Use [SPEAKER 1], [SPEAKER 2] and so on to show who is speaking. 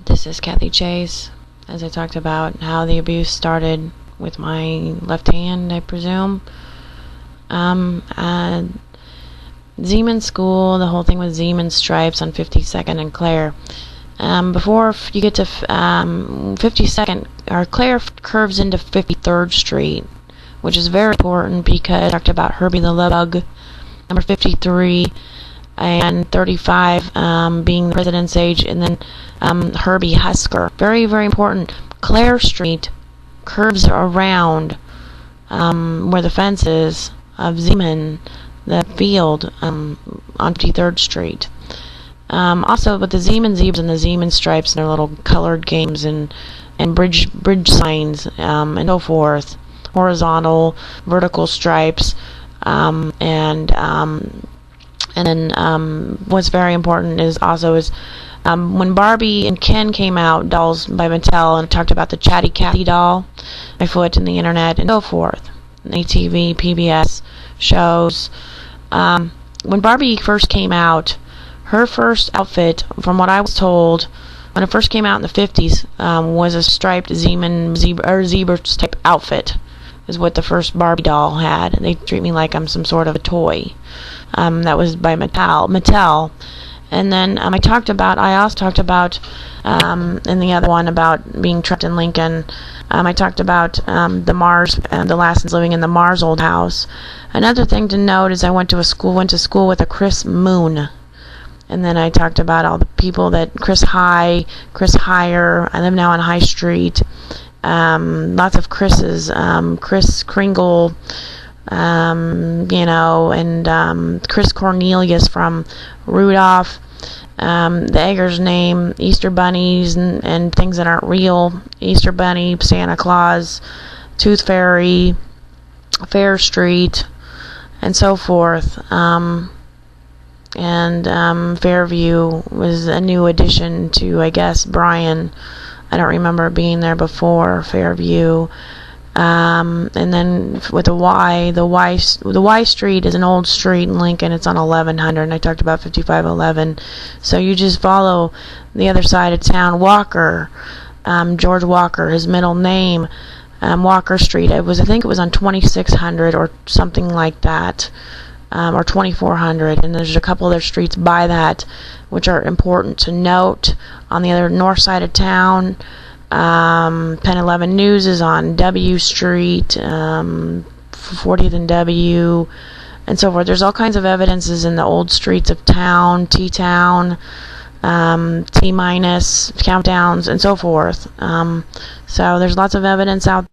[SPEAKER 1] This is Kathy Chase, as I talked about how the abuse started with my left hand, I presume. Zeman School, the whole thing with Zeman Stripes on 52nd and Clare. Before you get to 52nd, or Clare curves into 53rd Street, which is very important because I talked about Herbie the Love Bug, number 53, and 35 being the residence age, and then Herbie Husker. Very, very important. Clare Street curves around where the fence is of Zeman, the field on 53rd Street. Also, with the Zeman Zebras and the Zeman Stripes and their little colored games and bridge signs and so forth, horizontal, vertical stripes, and then what's very important is when Barbie and Ken came out, dolls by Mattel, and talked about the Chatty Cathy doll, my foot and the internet and so forth, ATV, PBS shows. When Barbie first came out, her first outfit, from what I was told, when it first came out in the 50s, was a striped zebra type outfit, is what the first Barbie doll had. They treat me like I'm some sort of a toy. That was by Mattel. And then I also talked about in the other one about being trapped in Lincoln. I talked about the Mars, the Lassens living in the Mars old house. Another thing to note is I went to school with a Chris Moon. And then I talked about all the people that Chris Higher. I live now on High Street. Lots of Chris's. Chris Kringle, and Chris Cornelius from Rudolph. The Eggers name, Easter bunnies and things that aren't real. Easter Bunny, Santa Claus, Tooth Fairy, Fair Street, and so forth. Fairview was a new addition to, I guess, Bryan. I don't remember being there before, Fairview. And then with the Y Street is an old street in Lincoln. It's on 1100, and I talked about 5511. So you just follow the other side of town. Walker, George Walker, his middle name, Walker Street. I think it was on 2600 or something like that. Or 2400, and there's a couple other streets by that which are important to note. On the other north side of town, Penn 11 News is on W Street, 40th and W, and so forth. There's all kinds of evidences in the old streets of town, T-Town, T-minus, countdowns, and so forth. So there's lots of evidence out